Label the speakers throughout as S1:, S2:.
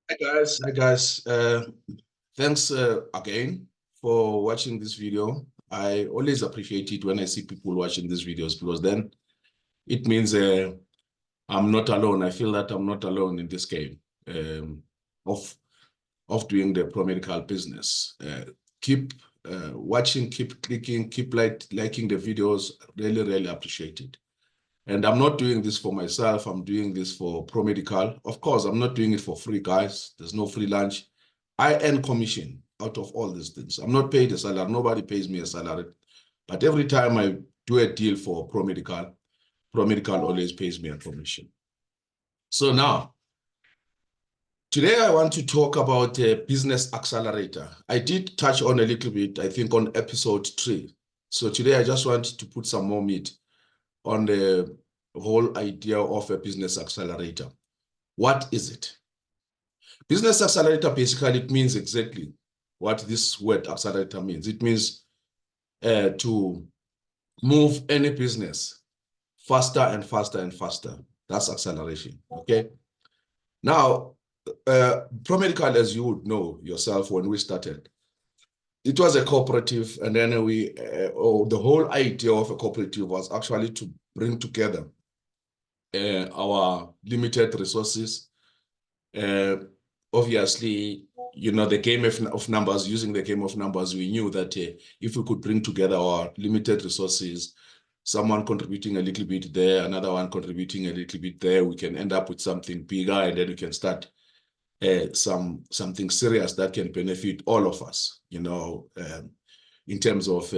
S1: Hi guys. Thanks again for watching this video. I always appreciate it when I see people watching these videos because then it means I'm not alone. I feel that I'm not alone in this game of doing the pro-medical business. Keep watching, keep clicking, keep liking the videos. Really, really appreciate it. And I'm not doing this for myself. I'm doing this for ProMedical. Of course, I'm not doing it for free, guys. There's no free lunch. I earn commission out of all these things. I'm not paid a salary. Nobody pays me a salary. But every time I do a deal for ProMedical always pays me a commission. So now, today I want to talk about a business accelerator. I did touch on a little bit, I think, on episode 3. So today I just want to put some more meat on the whole idea of a business accelerator. What is it? Business accelerator, basically, it means exactly what this word accelerator means. It means to move any business faster and faster and faster. That's acceleration, okay? Now, ProMedical, as you would know yourself, when we started, it was a cooperative, and then the whole idea of a cooperative was actually to bring together our limited resources. Obviously, the game of numbers, using the game of numbers, we knew that if we could bring together our limited resources, someone contributing a little bit there, another one contributing a little bit there, we can end up with something bigger, and then we can start something serious that can benefit all of us, in terms of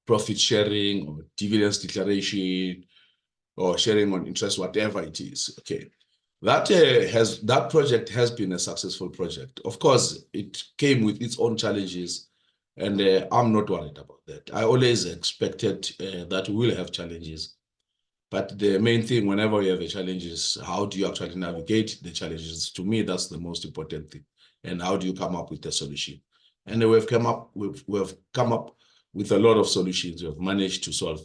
S1: profit sharing or dividends declaration or sharing on interest, whatever it is. Okay. That project has been a successful project. Of course, it came with its own challenges, and I'm not worried about that. I always expected that we will have challenges, but the main thing whenever you have a challenge is how do you actually navigate the challenges? To me, that's the most important thing. And how do you come up with a solution? And we've come up with a lot of solutions. We've managed to solve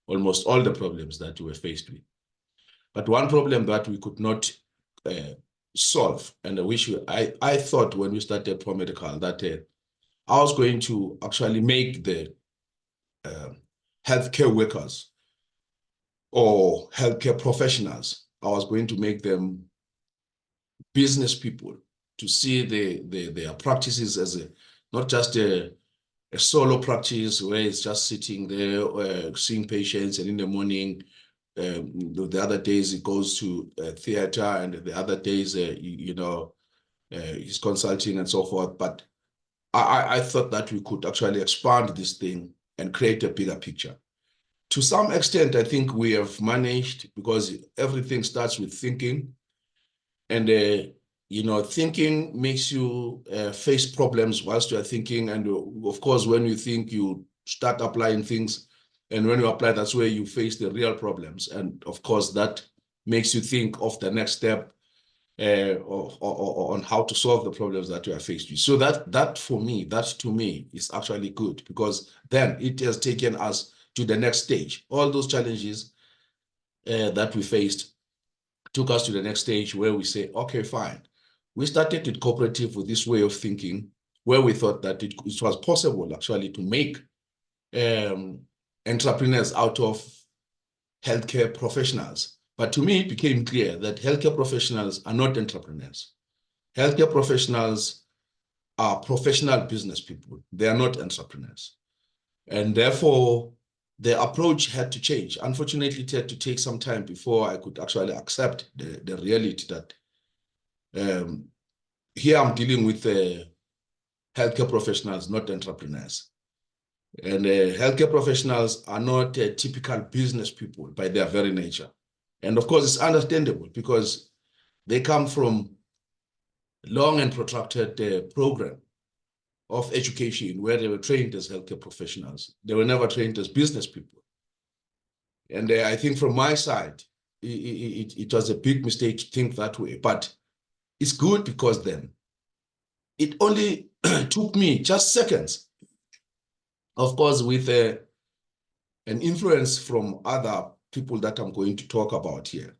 S1: almost all the problems that we were faced with. But one problem that we could not solve, and I thought when we started ProMedical that I was going to actually make the healthcare workers or healthcare professionals, I was going to make them business people, to see their practices as not just a solo practice where it's just sitting there seeing patients, and in the morning the other days it goes to theater, and the other days he's consulting and so forth. But I thought that we could actually expand this thing and create a bigger picture. To some extent, I think we have managed, because everything starts with thinking, and thinking makes you face problems whilst you're thinking. And of course, when you think, you start applying things, and when you apply, that's where you face the real problems. And of course, that makes you think of the next step on how to solve the problems that you are faced with. So that to me is actually good, because then it has taken us to the next stage. All those challenges that we faced took us to the next stage, where we say, okay, fine. We started with cooperative with this way of thinking, where we thought that it was possible actually to make entrepreneurs out of healthcare professionals. But to me, it became clear that healthcare professionals are not entrepreneurs. Healthcare professionals are professional business people. They are not entrepreneurs. And therefore, the approach had to change. Unfortunately, it had to take some time before I could actually accept the reality that here I'm dealing with healthcare professionals, not entrepreneurs. And healthcare professionals are not typical business people by their very nature. And of course, it's understandable, because they come from long and protracted program of education where they were trained as healthcare professionals. They were never trained as business people. And I think from my side, it was a big mistake to think that way. But it's good, because then it only took me just seconds, of course, with an influence from other people that I'm going to talk about here,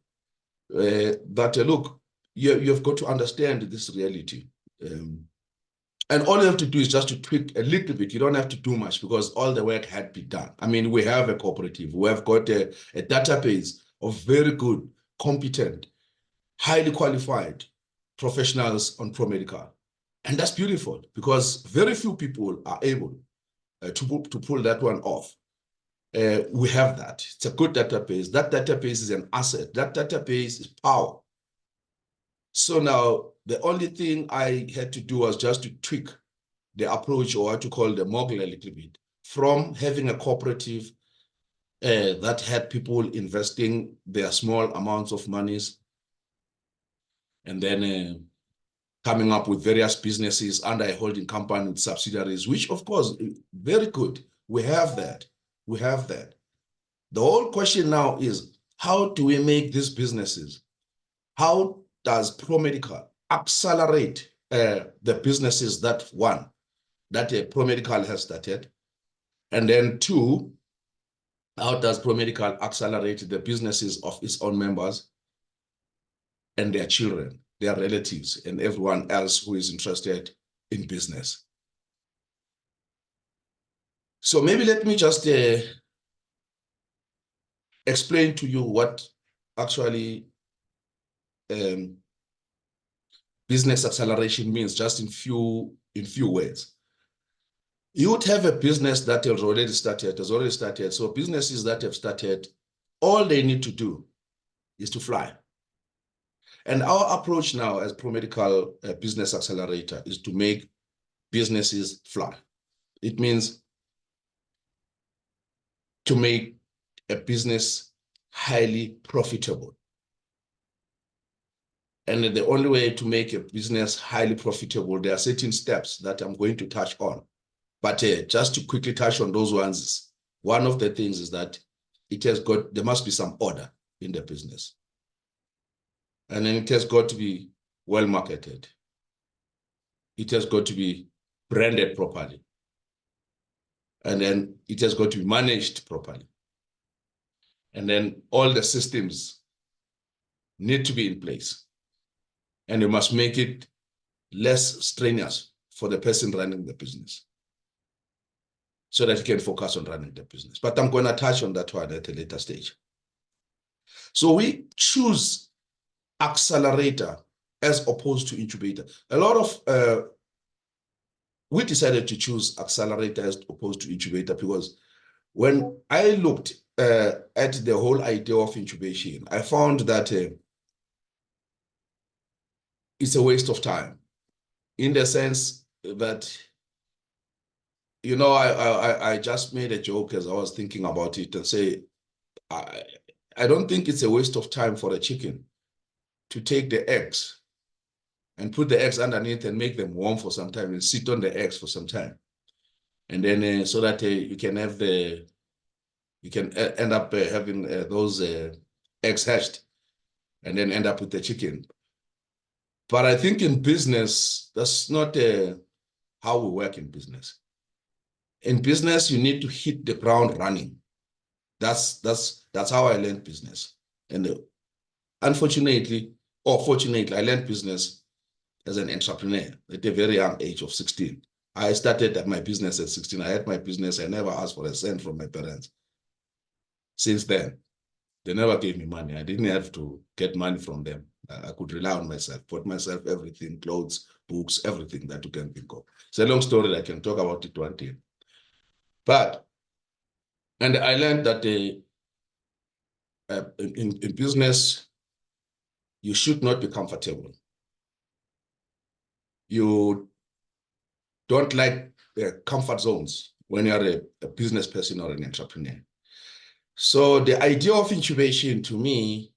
S1: that look, you've got to understand this reality. And all you have to do is just to tweak a little bit. You don't have to do much because all the work had been done. I mean, we have a cooperative. We have got a database of very good, competent, highly qualified professionals on ProMedical. And that's beautiful because very few people are able to pull that one off. We have that. It's a good database. That database is an asset. That database is power. So now the only thing I had to do was just to tweak the approach, or what you call the model, a little bit, from having a cooperative that had people investing their small amounts of monies, and then coming up with various businesses under a holding company with subsidiaries, which of course, very good. We have that. We have that. The whole question now is, how do we make these businesses? How does ProMedical accelerate the businesses that ProMedical has started? And then two, how does ProMedical accelerate the businesses of its own members and their children, their relatives, and everyone else who is interested in business? So maybe let me just explain to you what actually business acceleration means, just in few words. You would have a business that has already started. So businesses that have started, all they need to do is to fly. And our approach now as ProMedical Business Accelerator is to make businesses fly. It means to make a business highly profitable. And the only way to make a business highly profitable, there are certain steps that I'm going to touch on. But just to quickly touch on those ones, one of the things is that there must be some order in the business. And then it has got to be well marketed. It has got to be branded properly. And then it has got to be managed properly. And then all the systems need to be in place. And you must make it less strenuous for the person running the business, so that you can focus on running the business. But I'm going to touch on that one at a later stage. So we choose accelerator as opposed to incubator. We decided to choose accelerator as opposed to incubator because when I looked at the whole idea of incubation, I found that it's a waste of time, in the sense that, you know, I just made a joke as I was thinking about it and say, I don't think it's a waste of time for a chicken to take the eggs and put the eggs underneath and make them warm for some time and sit on the eggs for some time. And then so that you can end up having those eggs hatched and then end up with the chicken. But I think in business, that's not how we work in business. In business, you need to hit the ground running. That's how I learned business. And unfortunately, or fortunately, I learned business as an entrepreneur at a very young age of 16. I started my business at 16. I had my business. I never asked for a cent from my parents. Since then, they never gave me money. I didn't have to get money from them. I could rely on myself, bought myself everything, clothes, books, everything that you can think of. It's a long story. I can talk about it one day. And I learned that in business, you should not be comfortable. You don't like comfort zones when you're a business person or an entrepreneur. So the idea of incubation, to me,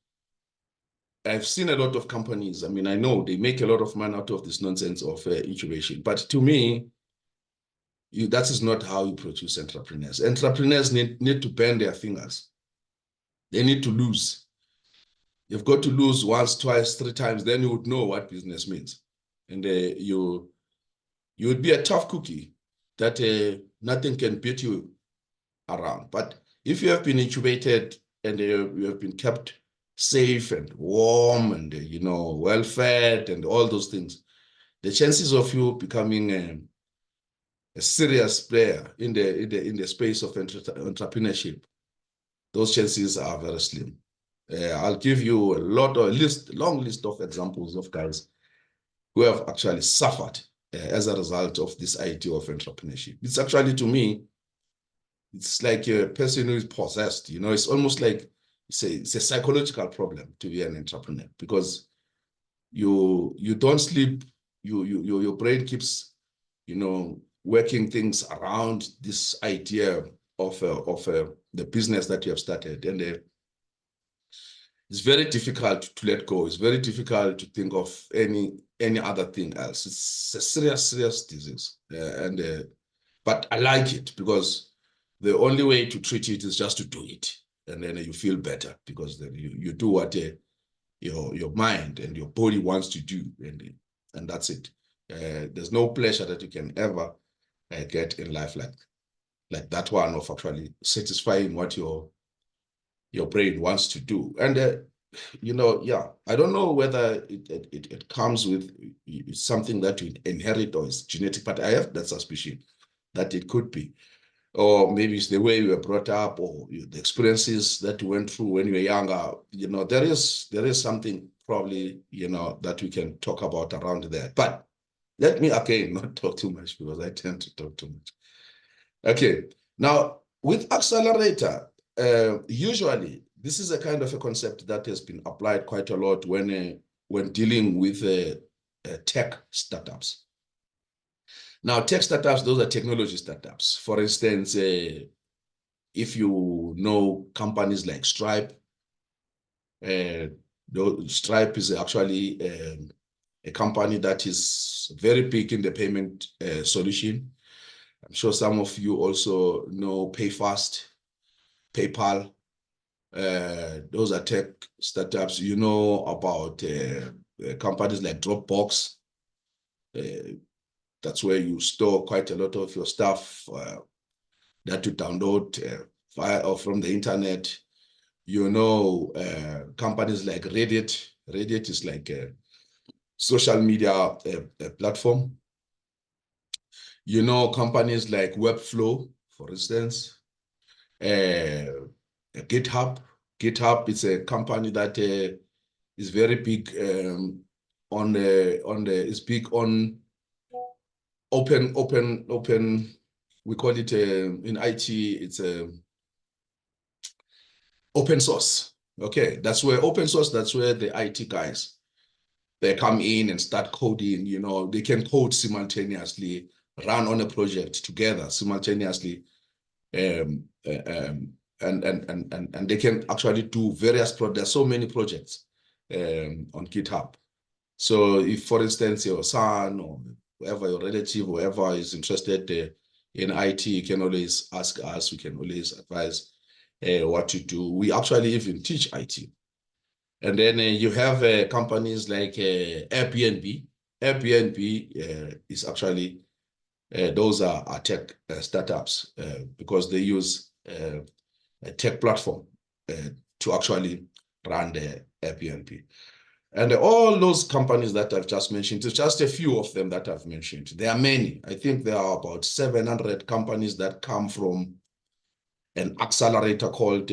S1: I've seen a lot of companies. I mean, I know they make a lot of money out of this nonsense of incubation. But to me, that is not how you produce entrepreneurs. Entrepreneurs need to bend their fingers. They need to lose. You've got to lose once, twice, 3 times, then you would know what business means. And you would be a tough cookie that nothing can beat you around. But if you have been incubated and you have been kept safe and warm and, well-fed and all those things, the chances of you becoming a serious player in the space of entrepreneurship, those chances are very slim. I'll give you long list of examples of guys who have actually suffered as a result of this idea of entrepreneurship. It's actually, to me, it's like a person who is possessed. It's almost like it's a psychological problem to be an entrepreneur, because you don't sleep. Your brain keeps working things around this idea of the business that you have started, and it's very difficult to let go. It's very difficult to think of any other thing else. It's a serious disease, but I like it because the only way to treat it is just to do it, and then you feel better because then you do what your mind and your body wants to do, and that's it. There's no pleasure that you can ever get in life like that one of actually satisfying what your brain wants to do. And I don't know whether it comes with something that you inherit or is genetic, but I have that suspicion that it could be. Or maybe it's the way you were brought up, or the experiences that you went through when you were younger. There is something probably, that we can talk about around there. But let me, again, not talk too much, because I tend to talk too much. Okay, now with accelerator, usually this is a kind of a concept that has been applied quite a lot when dealing with tech startups. Now, tech startups, those are technology startups. For instance, if you know companies like Stripe, Stripe is actually a company that is very big in the payment solution. I'm sure some of you also know PayFast, PayPal. Those are tech startups. You know about companies like Dropbox. That's where you store quite a lot of your stuff that you download via or from the internet. Companies like Reddit. Reddit is like a social media platform. Companies like Webflow, for instance. GitHub. GitHub is a company that is very big is big on open. We call it in IT. It's open source. Okay, that's where open source. That's where the IT guys, they come in and start coding. They can code simultaneously, run on a project together simultaneously, and they can actually do various projects. There's so many projects on GitHub. So if, for instance, your son or whoever, your relative, whoever is interested in IT, you can always ask us. We can always advise what to do. We actually even teach IT. And then you have companies like Airbnb. Airbnb is actually, those are tech startups because they use a tech platform to actually run the Airbnb. And all those companies that I've just mentioned, it's just a few of them that I've mentioned. There are many. I think there are about 700 companies that come from an accelerator called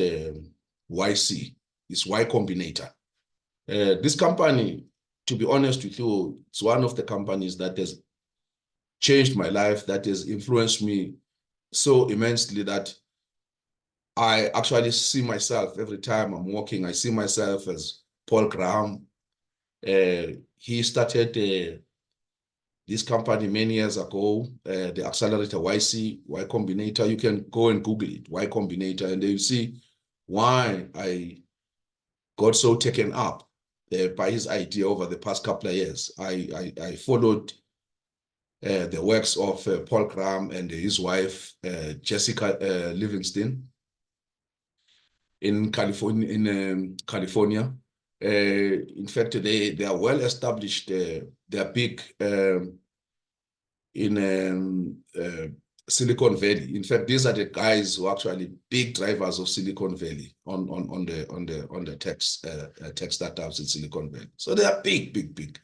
S1: YC. It's Y Combinator. This company, to be honest with you, it's one of the companies that has changed my life, that has influenced me so immensely that I actually see myself every time I'm walking. I see myself as Paul Graham. He started this company many years ago, the accelerator YC, Y Combinator. You can go and Google it, Y Combinator, and you see why I got so taken up by his idea over the past couple of years. I followed the works of Paul Graham and his wife, Jessica Livingston, in California. In fact, they are well established. They are big in Silicon Valley. In fact, these are the guys who are actually big drivers of Silicon Valley on the tech startups in Silicon Valley. So they are big.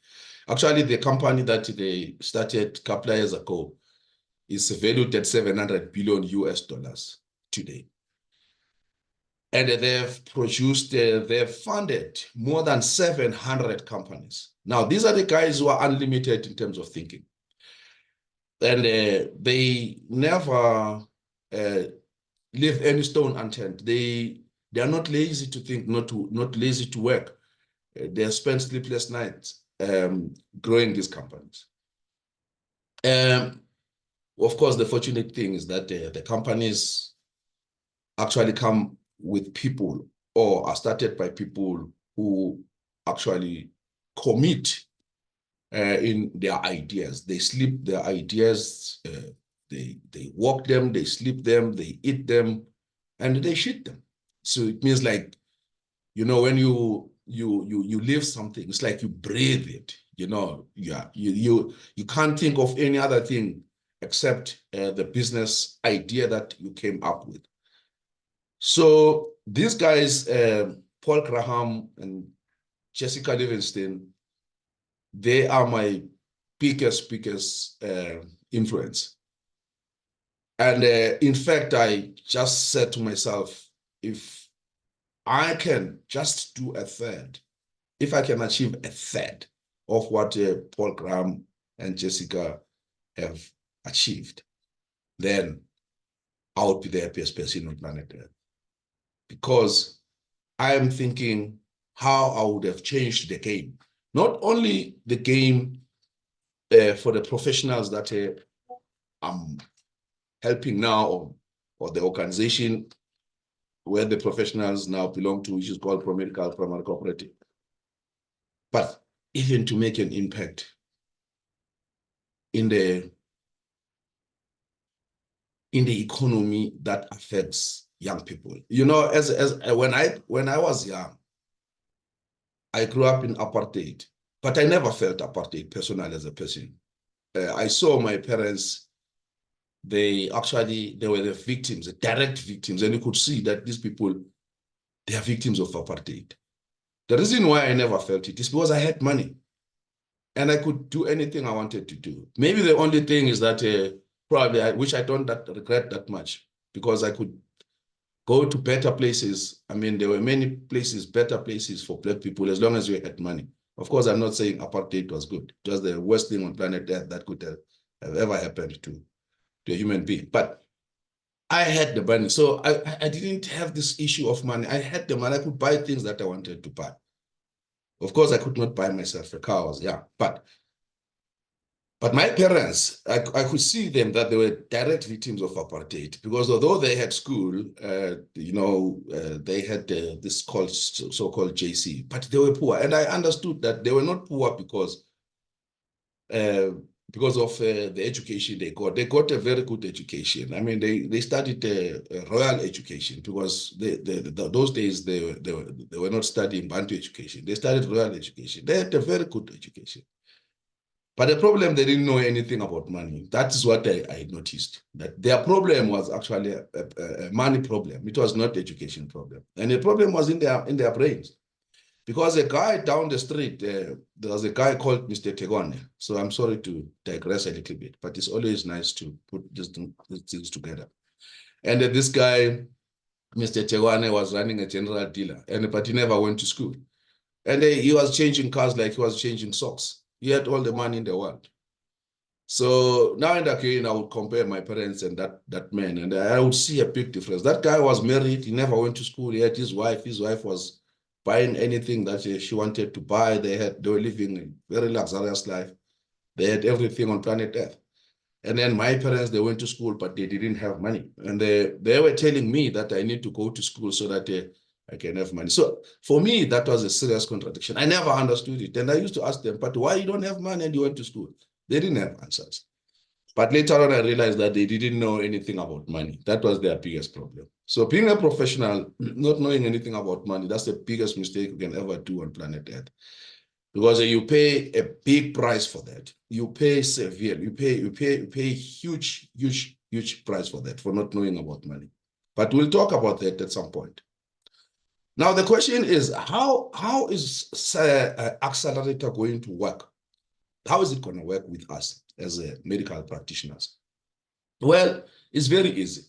S1: Actually, the company that they started a couple of years ago is valued at 700 billion US dollars today. And they've funded more than 700 companies. Now, these are the guys who are unlimited in terms of thinking. And they never leave any stone unturned. They are not lazy to think, not lazy to work. They have spent sleepless nights growing these companies. Of course, the fortunate thing is that the companies actually come with people or are started by people who actually commit in their ideas. They sleep their ideas, they walk them, they sleep them, they eat them, and they shit them. So it means like, when you live something, it's like you breathe it. You can't think of any other thing except the business idea that you came up with. So these guys, Paul Graham and Jessica Livingston, they are my biggest influence. And in fact, I just said to myself, if I can just do a third, if I can achieve a third of what Paul Graham and Jessica have achieved, then I would be the happiest person on planet Earth. Because I am thinking how I would have changed the game. Not only the game for the professionals that I'm helping now, or the organization where the professionals now belong to, which is called ProMedical Primary Cooperative, but even to make an impact in the economy that affects young people. As when I was young, I grew up in apartheid, but I never felt apartheid personally as a person. I saw my parents, they were the victims, the direct victims, and you could see that these people, they are victims of apartheid. The reason why I never felt it is because I had money and I could do anything I wanted to do. Maybe the only thing is that which I don't regret that much, because I could go to better places. I mean, there were many places, better places for Black people, as long as we had money. Of course, I'm not saying apartheid was good. It was the worst thing on planet Earth that could have ever happened to a human being. But I had the money. So I didn't have this issue of money. I had the money. I could buy things that I wanted to buy. Of course, I could not buy myself a car. But my parents, I could see them that they were direct victims of apartheid, because although they had school, they had this so-called JC, but they were poor. And I understood that they were not poor because of the education they got. They got a very good education. I mean, they studied royal education, because those days they were not studying Bantu education. They studied royal education. They had a very good education. But the problem, they didn't know anything about money. That is what I noticed, that their problem was actually a money problem. It was not education problem. And the problem was in their brains. Because a guy down the street, there was a guy called Mr. Tegone. So I'm sorry to digress a little bit, but it's always nice to put these things together. And this guy, Mr. Tegone, was running a general dealer, but he never went to school. And he was changing cars like he was changing socks. He had all the money in the world. So now and again, I would compare my parents and that man, and I would see a big difference. That guy was married. He never went to school. He had his wife. His wife was buying anything that she wanted to buy. They were living a very luxurious life. They had everything on planet Earth. And then my parents, they went to school, but they didn't have money. And they were telling me that I need to go to school so that I can have money. So for me, that was a serious contradiction. I never understood it. And I used to ask them, but why you don't have money and you went to school? They didn't have answers. But later on, I realized that they didn't know anything about money. That was their biggest problem. So being a professional, not knowing anything about money, that's the biggest mistake you can ever do on planet Earth. Because you pay a big price for that. You pay severe. You pay huge huge price for that, for not knowing about money. But we'll talk about that at some point. Now, the question is, how is Accelerator going to work? How is it going to work with us as medical practitioners? Well, it's very easy.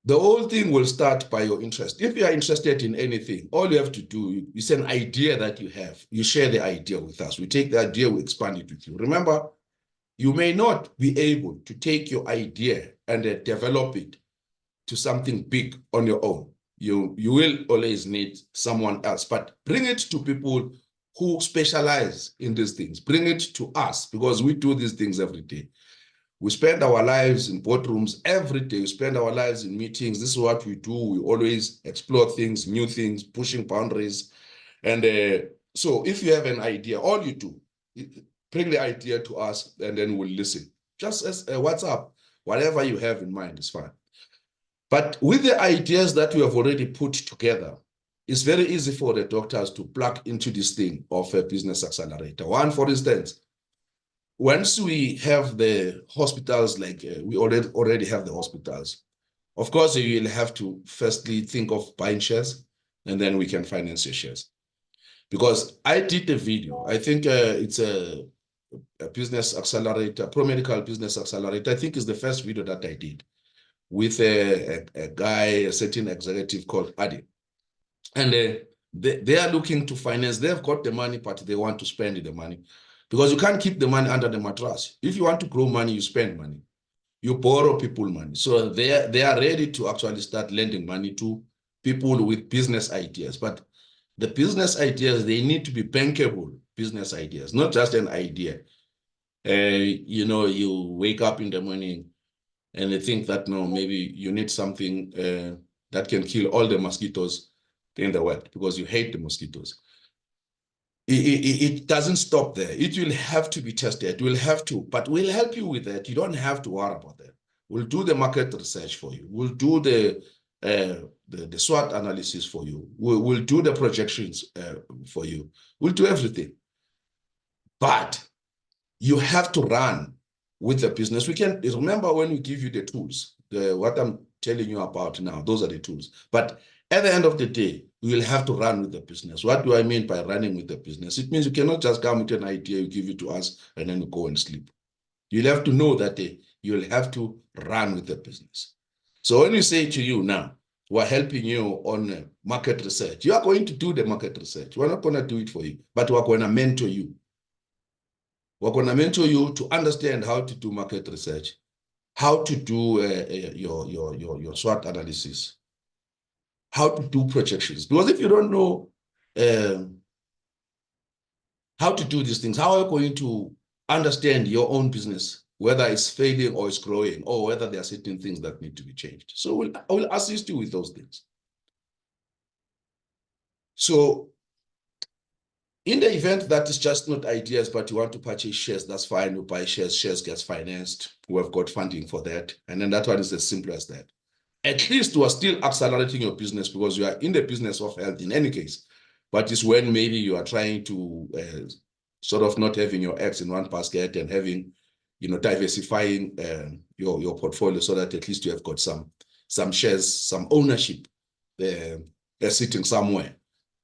S1: The whole thing will start by your interest. If you are interested in anything, all you have to do is an idea that you have. You share the idea with us. We take the idea, we expand it with you. Remember, you may not be able to take your idea and develop it to something big on your own. You will always need someone else, but bring it to people who specialize in these things. Bring it to us, because we do these things every day. We spend our lives in boardrooms every day. We spend our lives in meetings. This is what we do. We always explore things, new things, pushing boundaries. And so if you have an idea, all you do, bring the idea to us, and then we'll listen. Just as WhatsApp, whatever you have in mind is fine. But with the ideas that we have already put together, it's very easy for the doctors to plug into this thing of a business accelerator. One, for instance, once we have the hospitals, like we already have the hospitals, of course, you will have to firstly think of buying shares, and then we can finance your shares. Because I did a video, I think it's a business accelerator, pro-medical business accelerator. I think it's the first video that I did with a guy, a certain executive called Adi. And they are looking to finance. They've got the money, but they want to spend the money. Because you can't keep the money under the mattress. If you want to grow money, you spend money. You borrow people money. So they are ready to actually start lending money to people with business ideas. But the business ideas, they need to be bankable business ideas, not just an idea. You wake up in the morning and they think that, no, maybe you need something that can kill all the mosquitoes in the world because you hate the mosquitoes. It doesn't stop there. It will have to be tested. We'll have to, but we'll help you with that. You don't have to worry about that. We'll do the market research for you. We'll do the SWOT analysis for you. We'll do the projections for you. We'll do everything. But you have to run with the business. We can remember when we give you the tools, what I'm telling you about now, those are the tools. But at the end of the day, you will have to run with the business. What do I mean by running with the business? It means you cannot just come with an idea, you give it to us, and then you go and sleep. You'll have to know that you'll have to run with the business. So when we say to you now, we're helping you on market research, you are going to do the market research. We're not going to do it for you, but we're going to mentor you. We're going to mentor you to understand how to do market research, how to do your SWOT analysis, how to do projections. Because if you don't know how to do these things, how are you going to understand your own business, whether it's failing or it's growing, or whether there are certain things that need to be changed? So I will assist you with those things. So in the event that it's just not ideas, but you want to purchase shares, that's fine. You buy shares, shares gets financed. We have got funding for that. And then that one is as simple as that. At least you are still accelerating your business because you are in the business of health in any case. But it's when maybe you are trying to sort of not having your eggs in one basket and having, diversifying your portfolio so that at least you have got some shares, some ownership sitting somewhere,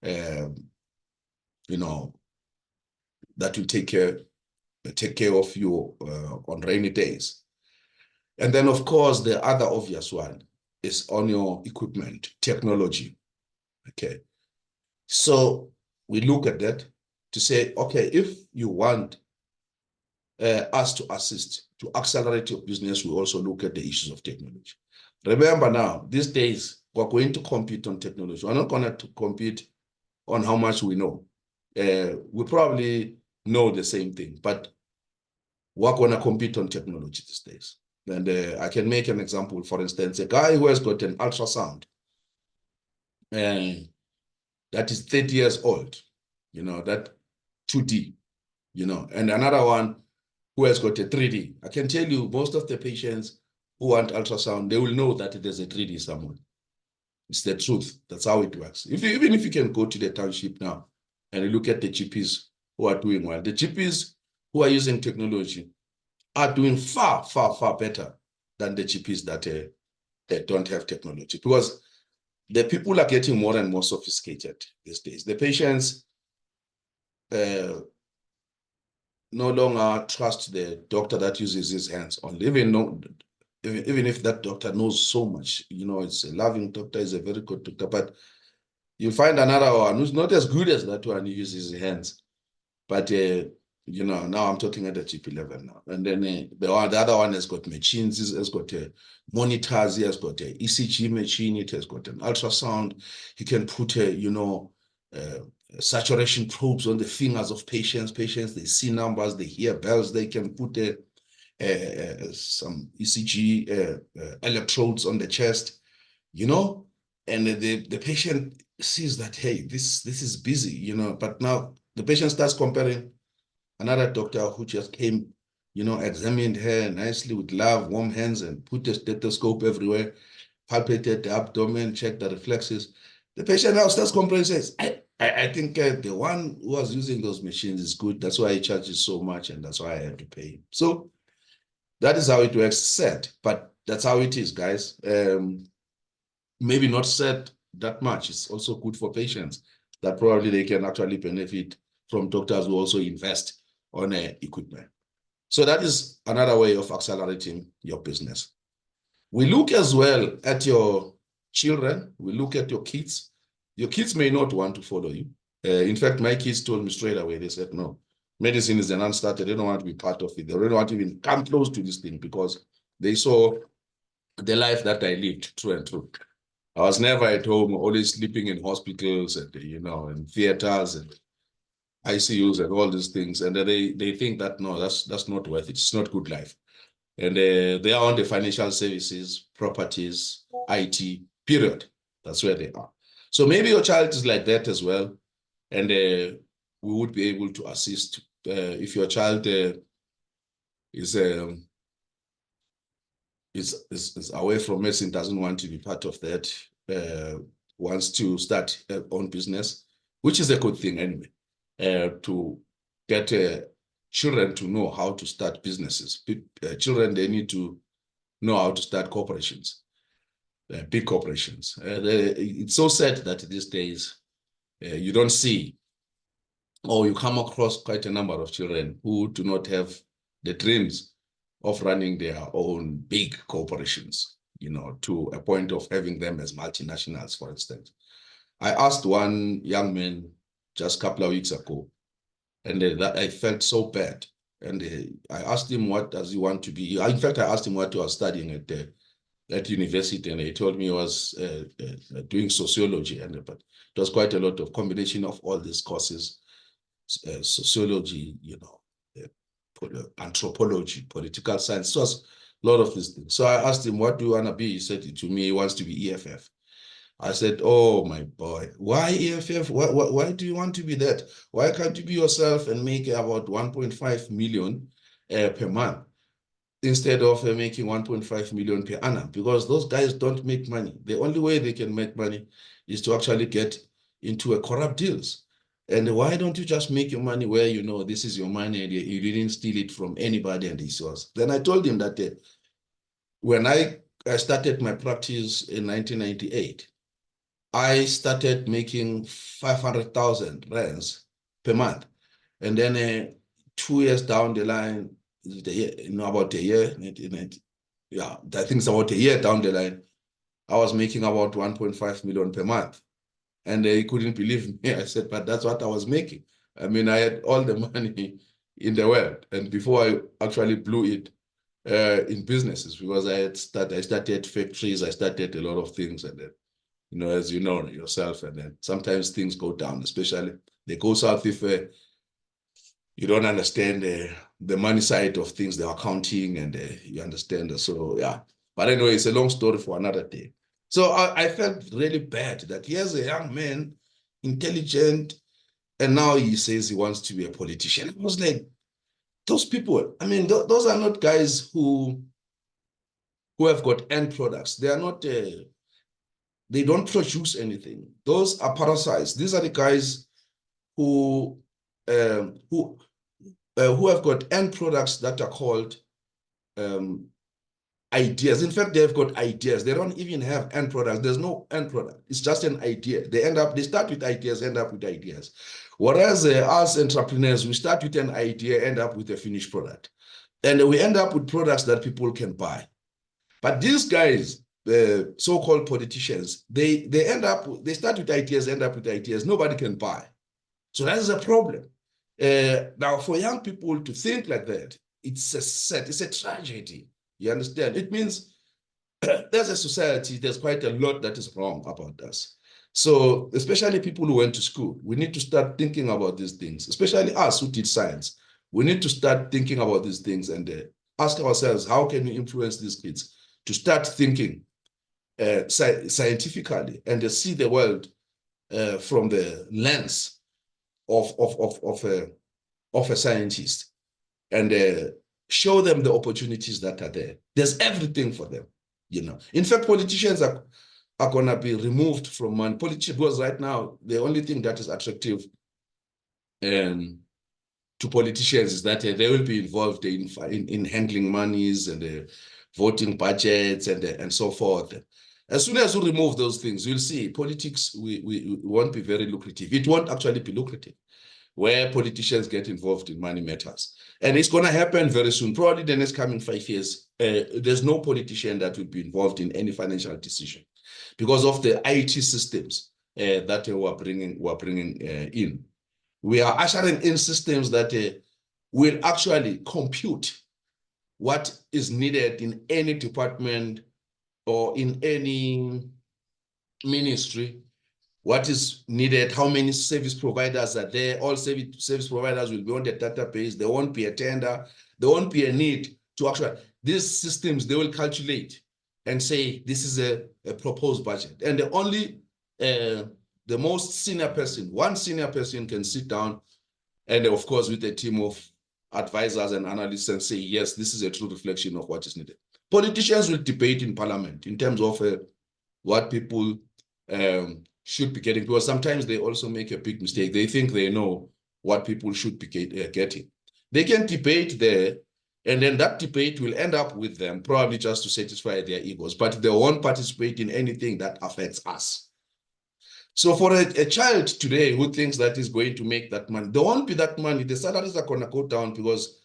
S1: that will take care of you on rainy days. And then, of course, the other obvious one is on your equipment, technology. Okay. So we look at that to say, okay, if you want us to assist to accelerate your business, we also look at the issues of technology. Remember now, these days, we're going to compete on technology. We're not going to compete on how much we know. We probably know the same thing, but we're going to compete on technology these days. And I can make an example. For instance, a guy who has got an ultrasound and that is 30 years old, that 2D, and another one who has got a 3D. I can tell you most of the patients who want ultrasound, they will know that there's a 3D somewhere. It's the truth. That's how it works. Even if you can go to the township now and look at the GPs who are doing well, the GPs who are using technology are doing far, far, far better than the GPs that don't have technology, because the people are getting more and more sophisticated these days. The patients no longer trust the doctor that uses his hands only, even if that doctor knows so much, it's a loving doctor, is a very good doctor, but you find another one who's not as good as that one who uses his hands. But now I'm talking at the GP level now. And then the other one has got machines, has got monitors, he has got an ECG machine, it has got an ultrasound. He can put saturation probes on the fingers of patients. Patients, they see numbers, they hear bells, they can put some ECG electrodes on the chest, and the patient sees that, hey, this is busy, but now the patient starts comparing another doctor who just came, examined her nicely with love, warm hands, and put a stethoscope everywhere, palpated the abdomen, checked the reflexes. The patient now starts comparing, says, I think the one who was using those machines is good. That's why he charges so much, and that's why I have to pay. So that is how it works, said, but that's how it is, guys. Maybe not said that much. It's also good for patients that probably they can actually benefit from doctors who also invest on equipment. So that is another way of accelerating your business. We look as well at your children. We look at your kids. Your kids may not want to follow you. In fact, my kids told me straight away, they said, no, medicine is an unstarted. They don't want to be part of it. They don't want to even come close to this thing because they saw the life that I lived through and through. I was never at home, always sleeping in hospitals and, in theaters and ICUs and all these things. And they think that, no, that's not worth it. It's not good life. And they are on the financial services, properties, IT, period. That's where they are. So maybe your child is like that as well. And we would be able to assist if your child is away from medicine, doesn't want to be part of that, wants to start her own business, which is a good thing anyway, to get children to know how to start businesses. Children, they need to know how to start corporations, big corporations. It's so sad that these days you don't see, or you come across quite a number of children who do not have the dreams of running their own big corporations, to a point of having them as multinationals, for instance. I asked one young man just a couple of weeks ago, and that I felt so bad. And I asked him, what does he want to be? In fact, I asked him what he was studying at university, and he told me he was doing sociology, but it was quite a lot of combination of all these courses, sociology, anthropology, political science. So a lot of these things. So I asked him, what do you want to be? He said to me, he wants to be EFF. I said, oh, my boy, why EFF? Why do you want to be that? Why can't you be yourself and make about 1.5 million per month instead of making 1.5 million per annum? Because those guys don't make money. The only way they can make money is to actually get into a corrupt deals. And why don't you just make your money where this is your money and you didn't steal it from anybody and it's yours? Then I told him that when I started my practice in 1998, I started making 500,000 rands per month. And then 2 years down the line, about a year, yeah, I think it's about a year down the line, I was making about 1.5 million per month. And they couldn't believe me. I said, but that's what I was making. I mean, I had all the money in the world. And before I actually blew it in businesses, because I started factories, I started a lot of things. And then, as you know yourself, and then sometimes things go down, especially they go south if you don't understand the money side of things, the accounting, and you understand. So, yeah. But anyway, it's a long story for another day. So I felt really bad that here's a young man, intelligent, and now he says he wants to be a politician. I was like, those people, I mean, those are not guys who have got end products. They are not, they don't produce anything. Those are parasites. These are the guys who have got end products that are called ideas. In fact, they've got ideas. They don't even have end products. There's no end product. It's just an idea. They start with ideas, end up with ideas. Whereas us entrepreneurs, we start with an idea, end up with a finished product. And we end up with products that people can buy. But these guys, the so-called politicians, they start with ideas, end up with ideas. Nobody can buy. So that is a problem. Now, for young people to think like that, it's a tragedy. You understand? It means there's a society, there's quite a lot that is wrong about us. So especially people who went to school, we need to start thinking about these things, especially us who teach science. We need to start thinking about these things and ask ourselves, how can we influence these kids to start thinking scientifically and see the world from the lens of a scientist and show them the opportunities that are there. There's everything for them, you know. In fact, politicians are going to be removed from money. Politicians, because right now, the only thing that is attractive to politicians is that they will be involved in handling monies and voting budgets and so forth. As soon as you remove those things, you'll see politics we won't be very lucrative. It won't actually be lucrative where politicians get involved in money matters. And it's going to happen very soon, probably the next coming 5 years. There's no politician that will be involved in any financial decision because of the IT systems that we're bringing in. We are ushering in systems that will actually compute what is needed in any department or in any ministry, what is needed, how many service providers are there. All service providers will be on the database. There won't be a tender. There won't be a need to actually, these systems, they will calculate and say, this is a proposed budget. And the most senior person, one senior person can sit down and of course with a team of advisors and analysts and say, yes, this is a true reflection of what is needed. Politicians will debate in parliament in terms of what people should be getting, because sometimes they also make a big mistake. They think they know what people should be getting. They can debate there, and then that debate will end up with them probably just to satisfy their egos, but they won't participate in anything that affects us. So for a child today who thinks that is going to make that money, there won't be that money. The salaries are going to go down because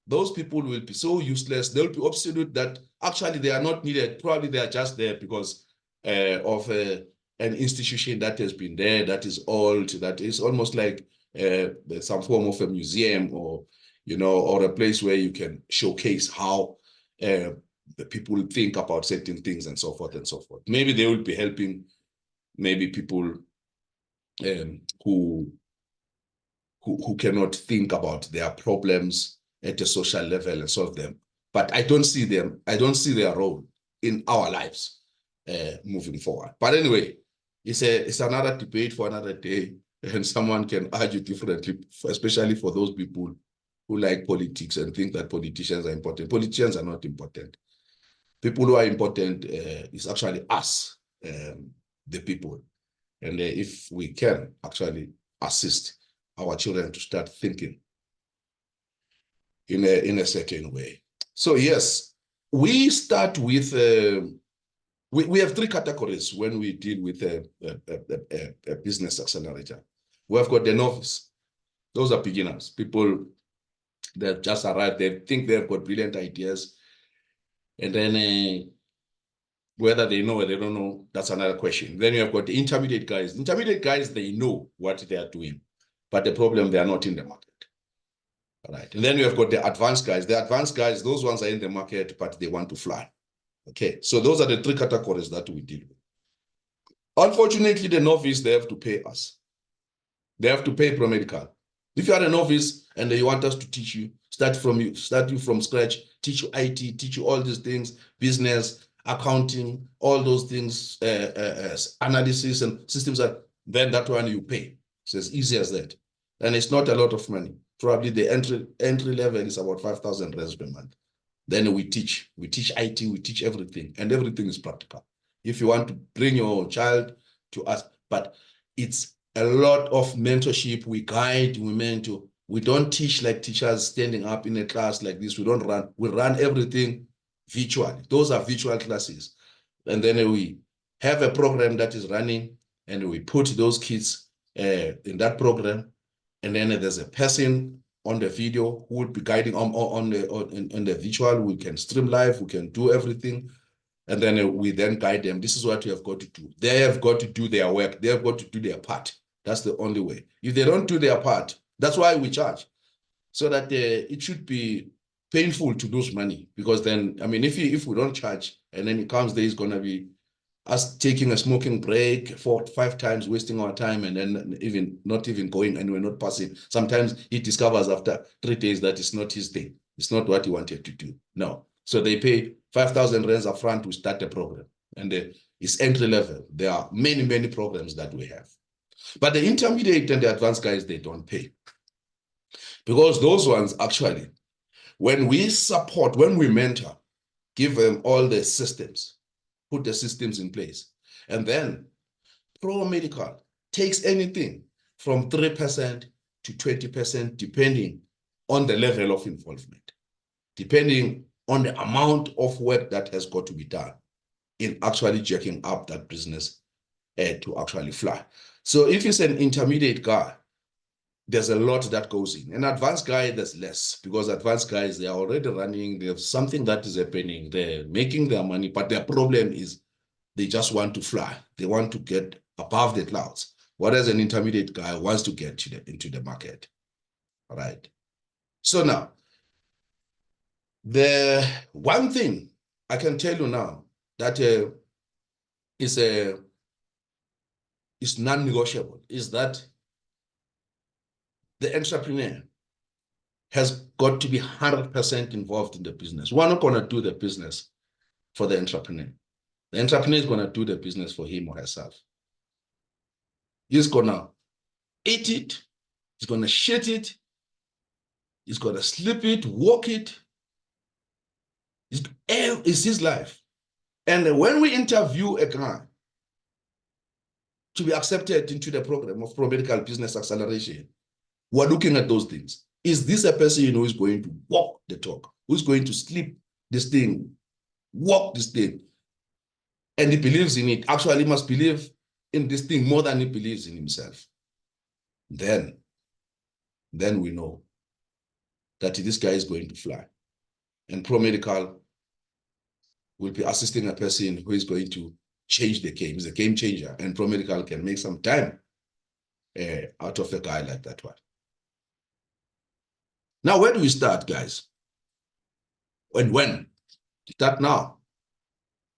S1: those people will be so useless. They'll be obsolete that actually they are not needed. Probably they are just there because of an institution that has been there, that is old, that is almost like some form of a museum or, you know, or a place where you can showcase how the people think about certain things and so forth and so forth. Maybe they will be helping maybe people who cannot think about their problems at a social level and solve them. But I don't see their role in our lives moving forward. But anyway, it's another debate for another day, and someone can argue differently, especially for those people who like politics and think that politicians are important. Politicians are not important. People who are important is actually us, the people. And if we can actually assist our children to start thinking in a certain way. So yes, we start with, we have 3 categories when we deal with a business accelerator. We have got the novice. Those are beginners, people that just arrived, they think they've got brilliant ideas. And then whether they know or they don't know, that's another question. Then you have got the intermediate guys. Intermediate guys, they know what they are doing, but the problem, they are not in the market. All right. And then you have got the advanced guys. The advanced guys, those ones are in the market, but they want to fly. Okay. So those are the 3 categories that we deal with. Unfortunately, the novice, they have to pay us. They have to pay ProMedical. If you are a novice and you want us to teach you, start you from scratch, teach you IT, teach you all these things, business, accounting, all those things, analysis and systems, then that one you pay. It's as easy as that. And it's not a lot of money. Probably the entry level is about 5,000 rands per month. Then we teach IT, we teach everything, and everything is practical. If you want to bring your child to us, but it's a lot of mentorship. We guide, we mentor. We don't teach like teachers standing up in a class like this. We don't run. We run everything virtually. Those are virtual classes. And then we have a program that is running, and we put those kids in that program. And then there's a person on the video who will be guiding on the virtual. We can stream live, we can do everything. And then we then guide them. This is what you have got to do. They have got to do their work. They have got to do their part. That's the only way. If they don't do their part, that's why we charge. So that it should be painful to lose money, because then, I mean, if we don't charge and then it comes there, it's going to be us taking a smoking break 4 or 5 times, wasting our time, and then not even going, and we're not passing. Sometimes he discovers after 3 days that it's not his thing. It's not what he wanted to do. No. So they pay 5,000 rands up front to start the program. And it's entry level. There are many, many programs that we have. But the intermediate and the advanced guys, they don't pay. Because those ones, actually, when we support, when we mentor, give them all the systems, put the systems in place. And then Pro Medical takes anything from 3% to 20%, depending on the level of involvement, depending on the amount of work that has got to be done in actually jacking up that business to actually fly. So if it's an intermediate guy, there's a lot that goes in. An advanced guy, there's less, because advanced guys, they are already running, they have something that is happening, they're making their money, but their problem is they just want to fly. They want to get above the clouds. Whereas an intermediate guy wants to get into the market. All right. So now, the one thing I can tell you now that is non-negotiable is that the entrepreneur has got to be 100% involved in the business. We're not going to do the business for the entrepreneur. The entrepreneur is going to do the business for him or herself. He's going to eat it. He's going to shit it. He's going to sleep it, walk it. It's his life. And when we interview a guy to be accepted into the program of Pro Medical Business Acceleration, we're looking at those things. Is this a person who is going to walk the talk, who's going to sleep this thing, walk this thing, and he believes in it? Actually, he must believe in this thing more than he believes in himself. Then we know that this guy is going to fly. And Pro Medical will be assisting a person who is going to change the game. He's a game changer, and Pro Medical can make some time out of a guy like that one. Now, where do we start, guys? And when? Start now.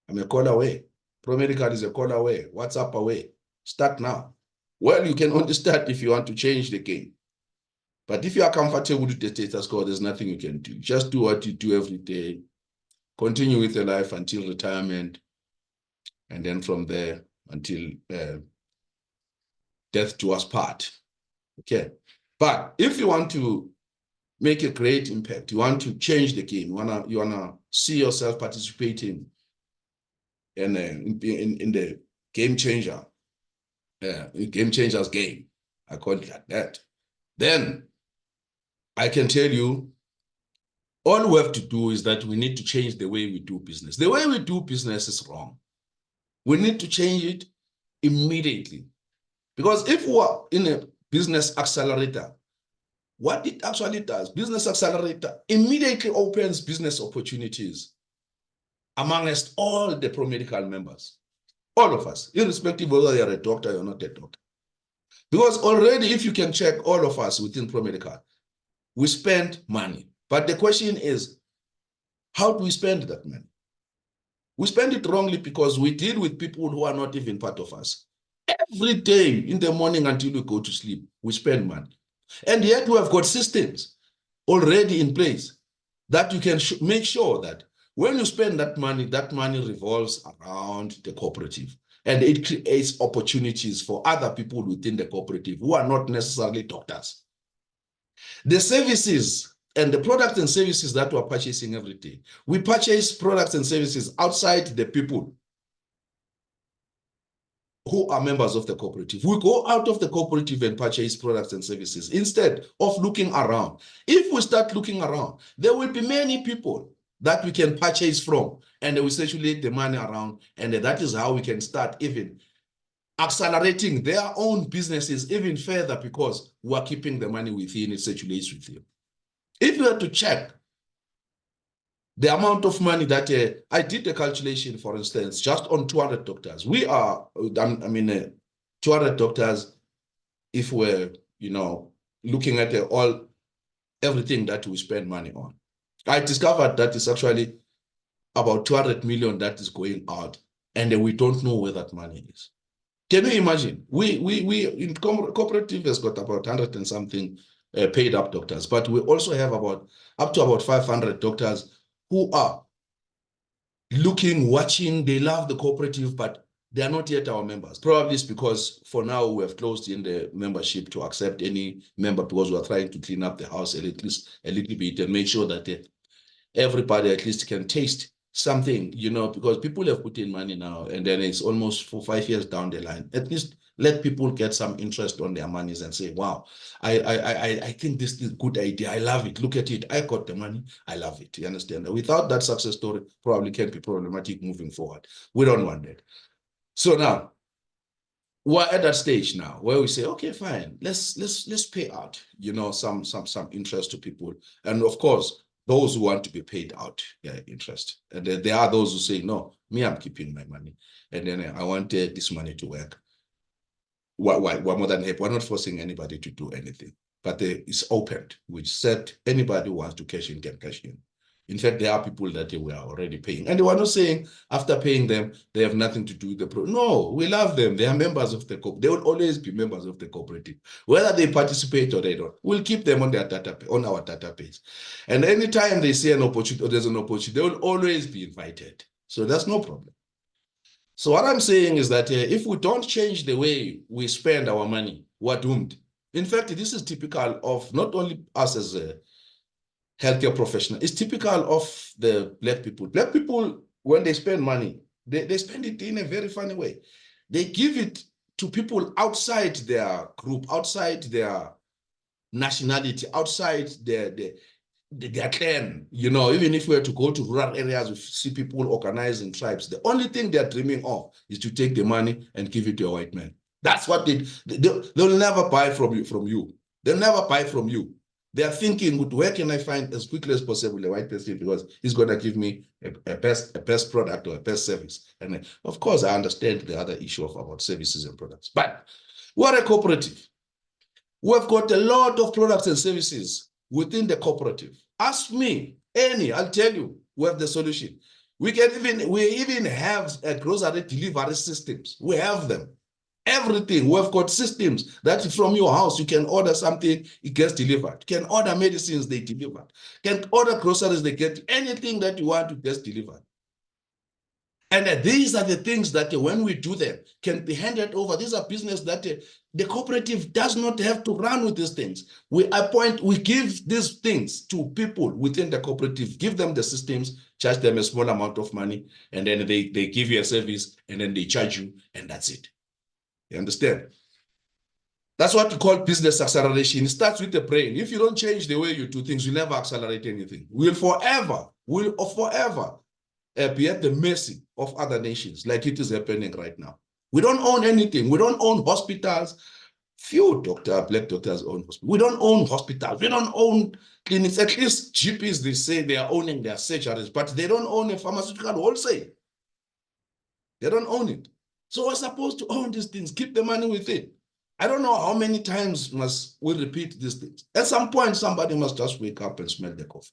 S1: I'm a call away. Pro Medical is a call away. WhatsApp away. Start now. Well, you can only start if you want to change the game. But if you are comfortable with the status quo, there's nothing you can do. Just do what you do every day. Continue with your life until retirement. And then from there until death do us part. Okay. But if you want to make a great impact, you want to change the game, you wanna see yourself participating in the game changer, game changers game, I call it like that, then I can tell you all we have to do is that we need to change the way we do business. The way we do business is wrong. We need to change it immediately. Because if we are in a business accelerator, what it actually does, business accelerator immediately opens business opportunities amongst all the Pro Medical members, all of us, irrespective of whether you're a doctor or not a doctor. Because already, if you can check all of us within Pro Medical, we spend money. But the question is, how do we spend that money? We spend it wrongly because we deal with people who are not even part of us. Every day in the morning until we go to sleep, we spend money. And yet we have got systems already in place that you can make sure that when you spend that money revolves around the cooperative. And it creates opportunities for other people within the cooperative who are not necessarily doctors. The services and the products and services that we're purchasing every day, we purchase products and services outside the people who are members of the cooperative. We go out of the cooperative and purchase products and services instead of looking around. If we start looking around, there will be many people that we can purchase from, and we circulate the money around, and that is how we can start even accelerating their own businesses even further, because we are keeping the money within, it circulates with you. If you were to check the amount of money that I did the calculation, for instance, just on 200 doctors. We are, 200 doctors, if we're, looking at everything that we spend money on. I discovered that it's actually about 200 million that is going out, and we don't know where that money is. Can you imagine? We in cooperative has got about 100 and something paid up doctors, but we also have up to about 500 doctors who are looking, watching, they love the cooperative, but they are not yet our members. Probably it's because for now we have closed in the membership to accept any member, because we are trying to clean up the house at least a little bit and make sure that everybody at least can taste something, because people have put in money now, and then it's almost 5 years down the line. At least let people get some interest on their monies and say, wow, I think this is a good idea. I love it. Look at it. I got the money. I love it. You understand? Without that success story, probably can be problematic moving forward. We don't want that. So now we're at that stage now where we say, okay, fine, let's pay out, some interest to people. And of course, those who want to be paid out their interest. And then there are those who say, no, me, I'm keeping my money. And then I want this money to work. We're more than happy. We're not forcing anybody to do anything, but it's opened, which said anybody who wants to cash in can cash in. In fact, there are people that we are already paying. And they were not saying after paying them, they have nothing to do with the program. No, we love them. They are members of the cooperative. They will always be members of the cooperative. Whether they participate or they don't, we'll keep them on our database. And anytime they see an opportunity or there's an opportunity, they will always be invited. So that's no problem. So what I'm saying is that if we don't change the way we spend our money, we're doomed. In fact, this is typical of not only us as a healthcare professional, it's typical of the Black people. Black people, when they spend money, they spend it in a very funny way. They give it to people outside their group, outside their nationality, outside their clan. Even if we were to go to rural areas, we see people organized in tribes. The only thing they're dreaming of is to take the money and give it to a white man. That's what they'll never buy from you. They'll never buy from you. They are thinking, where can I find as quickly as possible a white person, because he's going to give me a best product or a best service. And of course, I understand the other issue about services and products. But we're a cooperative. We've got a lot of products and services within the cooperative. Ask me I'll tell you, we have the solution. We even have a grocery delivery systems. We have them. Everything. We've got systems that from your house, you can order something, it gets delivered. You can order medicines, they deliver. You can order groceries, they get anything that you want to get delivered. And these are the things that when we do them, can be handed over. These are business that the cooperative does not have to run with these things. We give these things to people within the cooperative, give them the systems, charge them a small amount of money, and then they give you a service, and then they charge you, and that's it. You understand? That's what we call business acceleration. It starts with the brain. If you don't change the way you do things, you'll never accelerate anything. We'll forever be at the mercy of other nations, like it is happening right now. We don't own anything. We don't own hospitals. Few Black doctors own hospitals. We don't own hospitals. We don't own clinics. At least GPs, they say they are owning their surgeries, but they don't own a pharmaceutical wholesale. They don't own it. So we're supposed to own these things, keep the money with it. I don't know how many times must we repeat these things. At some point, somebody must just wake up and smell the coffee.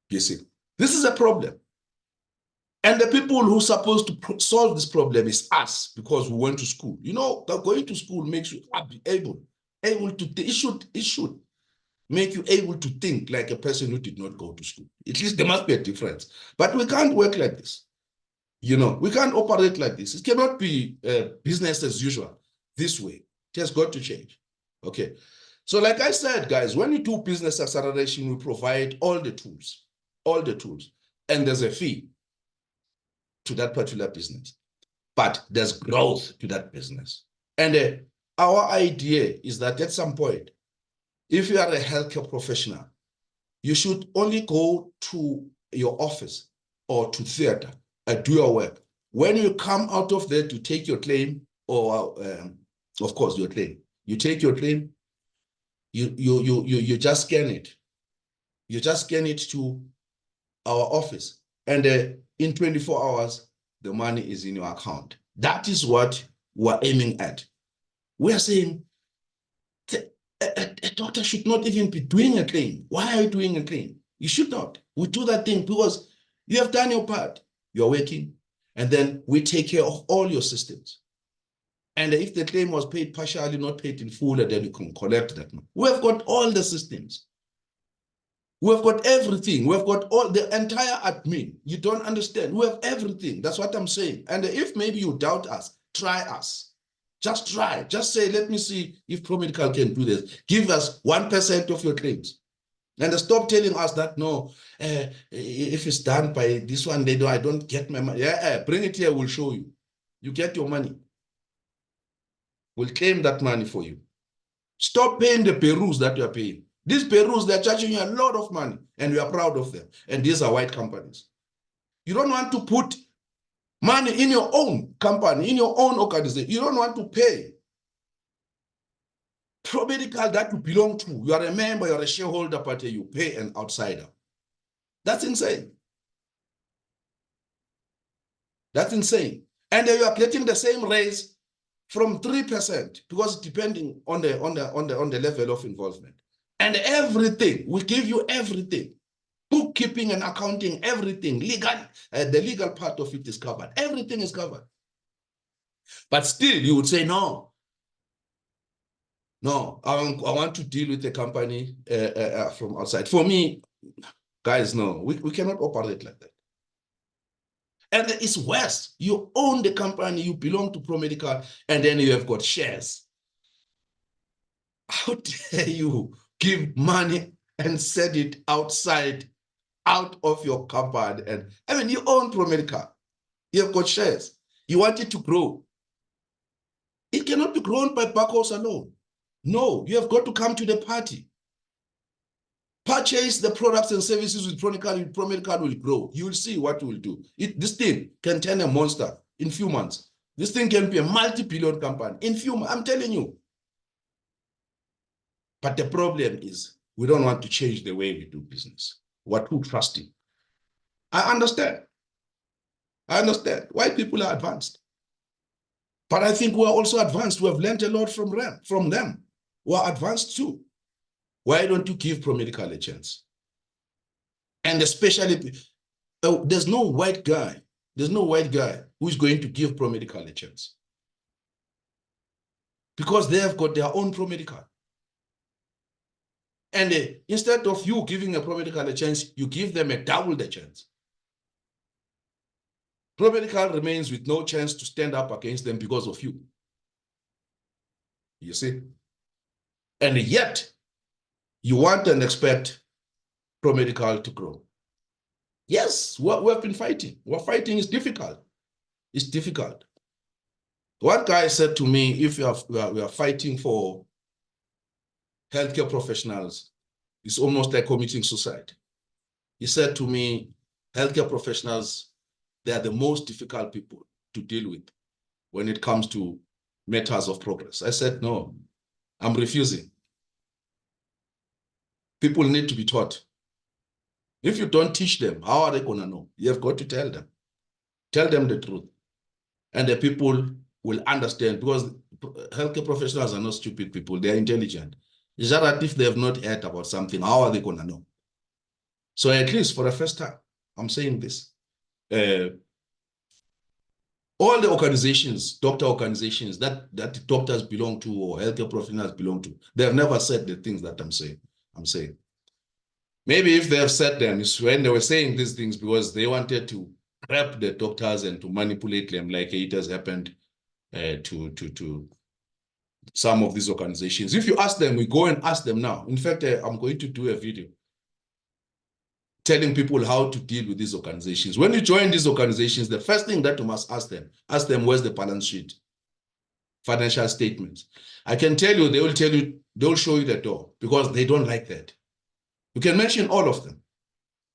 S1: You see, this is a problem. And the people who are supposed to solve this problem is us, because we went to school. Going to school makes you able to, it should make you able to think like a person who did not go to school. At least there must be a difference. But we can't work like this. We can't operate like this. It cannot be business as usual this way. It has got to change. Okay. So like I said, guys, when you do business acceleration, we provide all the tools, and there's a fee to that particular business, but there's growth to that business. And our idea is that at some point, if you are a healthcare professional, you should only go to your office or to theater and do your work. When you come out of there to take your claim, or of course your claim, you take your claim, you just scan it. You just scan it to our office, and in 24 hours, the money is in your account. That is what we're aiming at. We're saying a doctor should not even be doing a claim. Why are you doing a claim? You should not. We do that thing because you have done your part. You're working, and then we take care of all your systems. And if the claim was paid partially, not paid in full, and then you can collect that money. We have got all the systems. We've got everything. We've got all the entire admin. You don't understand. We have everything. That's what I'm saying. And if maybe you doubt us, try us. Just try. Just say, let me see if ProMedical can do this. Give us 1% of your claims. And stop telling us that, no, if it's done by this one, they know I don't get my money. Bring it here, we'll show you. You get your money. We'll claim that money for you. Stop paying the Perus that you are paying. These Perus, they're charging you a lot of money, and we are proud of them. And these are white companies. You don't want to put money in your own company, in your own organization. You don't want to pay. ProMedical that you belong to, you are a member, you're a shareholder party, you pay an outsider. That's insane. That's insane. And you are getting the same raise from 3%, because depending on the level of involvement. And everything, we give you everything. Bookkeeping and accounting, everything. Legal, the legal part of it is covered. Everything is covered. But still, you would say, no, I want to deal with the company from outside. For me, guys, no, we cannot operate like that. And it's worse. You own the company, you belong to ProMedical, and then you have got shares. How dare you give money and set it outside, out of your company? And I mean, you own ProMedical. You have got shares. You want it to grow. It cannot be grown by Bacchus alone. No, you have got to come to the party. Purchase the products and services with ProMedical. ProMedical will grow. You will see what we will do. This thing can turn a monster in few months. This thing can be a multi-billion company in few months. I'm telling you. But the problem is we don't want to change the way we do business. We're too trusting. I understand. I understand. White people are advanced. But I think we're also advanced. We have learned a lot from them. We're advanced too. Why don't you give ProMedical a chance? And especially, there's no white guy who's going to give ProMedical a chance. Because they have got their own ProMedical. And instead of you giving a ProMedical a chance, you give them a double the chance. ProMedical remains with no chance to stand up against them because of you. You see? And yet, you want and expect ProMedical to grow. Yes, we've been fighting. We're fighting. It's difficult. It's difficult. One guy said to me, if we are fighting for healthcare professionals, it's almost like committing suicide. He said to me, healthcare professionals, they are the most difficult people to deal with when it comes to matters of progress. I said, no, I'm refusing. People need to be taught. If you don't teach them, how are they going to know? You have got to tell them. Tell them the truth. And the people will understand, because healthcare professionals are not stupid people. They are intelligent. It's just that if they have not heard about something, how are they going to know? So at least for the first time, I'm saying this. All the organizations, doctor organizations that doctors belong to or healthcare professionals belong to, they have never said the things that I'm saying. Maybe if they have said them, it's when they were saying these things because they wanted to grab the doctors and to manipulate them, like it has happened to some of these organizations. If you ask them, we go and ask them now. In fact, I'm going to do a video telling people how to deal with these organizations. When you join these organizations, the first thing that you must ask them where's the balance sheet, financial statements. I can tell you, they will tell you they'll show you the door because they don't like that. You can mention all of them.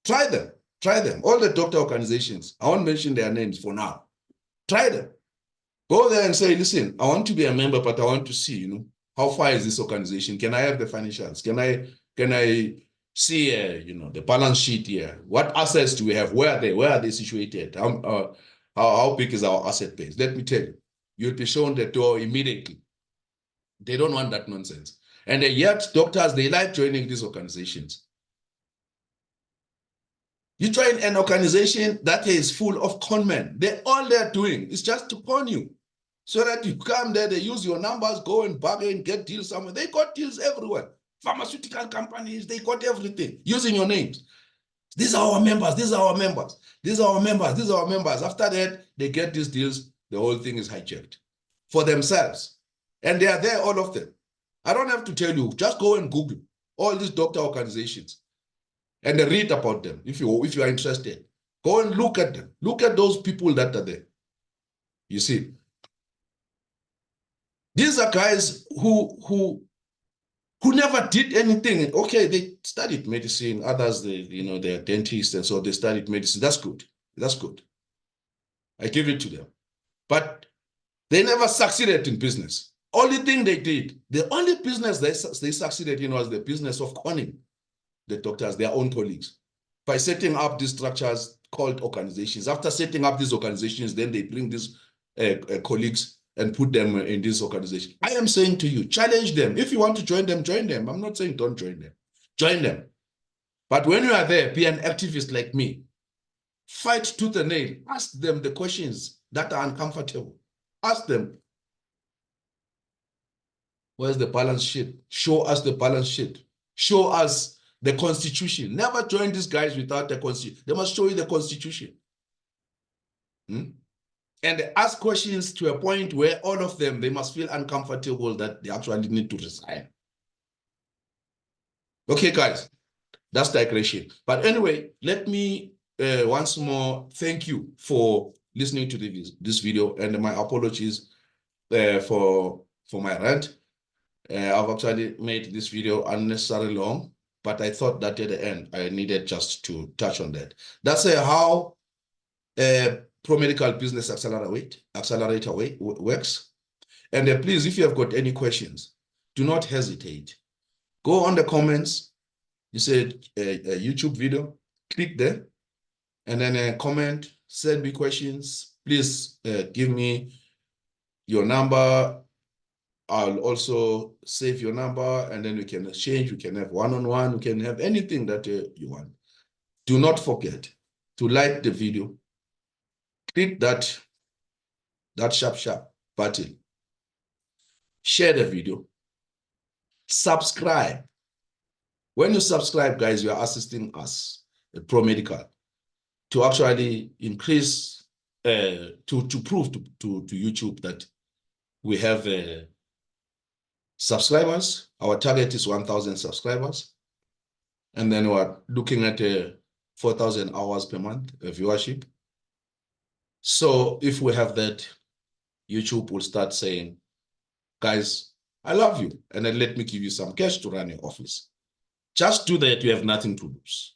S1: Try them. Try them. All the doctor organizations. I won't mention their names for now. Try them. Go there and say, listen, I want to be a member, but I want to see, how far is this organization? Can I have the financials? Can I see, the balance sheet here? What assets do we have? Where are they situated? How big is our asset base? Let me tell you, you'll be shown the door immediately. They don't want that nonsense. And yet doctors, they like joining these organizations. You join an organization that is full of con men. All they're doing is just to con you. So that you come there, they use your numbers, go and bargain, get deals somewhere. They got deals everywhere. Pharmaceutical companies, they got everything using your names. These are our members, these are our members, these are our members, these are our members. After that, they get these deals, the whole thing is hijacked for themselves. And they are there, all of them. I don't have to tell you, just go and Google all these doctor organizations and read about them if you are interested. Go and look at them. Look at those people that are there. You see, these are guys who never did anything. Okay, they studied medicine. Others, they're dentists, and so they studied medicine. That's good. That's good. I give it to them. But they never succeeded in business. Only thing they did, the only business they succeeded in was the business of conning the doctors, their own colleagues, by setting up these structures called organizations. After setting up these organizations, then they bring these colleagues and put them in this organization. I am saying to you, challenge them. If you want to join them, join them. I'm not saying don't join them. Join them. But when you are there, be an activist like me. Fight tooth and nail. Ask them the questions that are uncomfortable. Ask them, where's the balance sheet? Show us the balance sheet. Show us the Constitution. Never join these guys without the Constitution. They must show you the Constitution. And ask questions to a point where all of them, they must feel uncomfortable that they actually need to resign. Okay, guys, that's digression. But anyway, let me once more thank you for listening to this video, and my apologies for my rant. I've actually made this video unnecessarily long, but I thought that at the end, I needed just to touch on that. That's how Pro-Medical Business Accelerator works. And please, if you have got any questions, do not hesitate. Go on the comments. You said a YouTube video, click there, and then comment, send me questions. Please give me your number. I'll also save your number, and then we can exchange. We can have one-on-one. We can have anything that you want. Do not forget to like the video. Click that sharp button. Share the video. Subscribe. When you subscribe, guys, you are assisting us at Pro-Medical to actually increase, to prove to YouTube that we have subscribers. Our target is 1,000 subscribers. And then we're looking at 4,000 hours per month of viewership. So if we have that, YouTube will start saying, guys, I love you, and then let me give you some cash to run your office. Just do that, you have nothing to lose.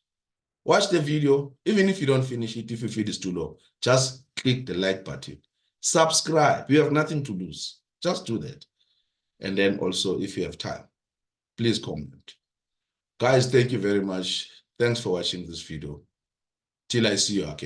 S1: Watch the video, even if you don't finish it, if you feel it's too long, just click the like button. Subscribe, you have nothing to lose. Just do that. And then also, if you have time, please comment. Guys, thank you very much. Thanks for watching this video. Till I see you again.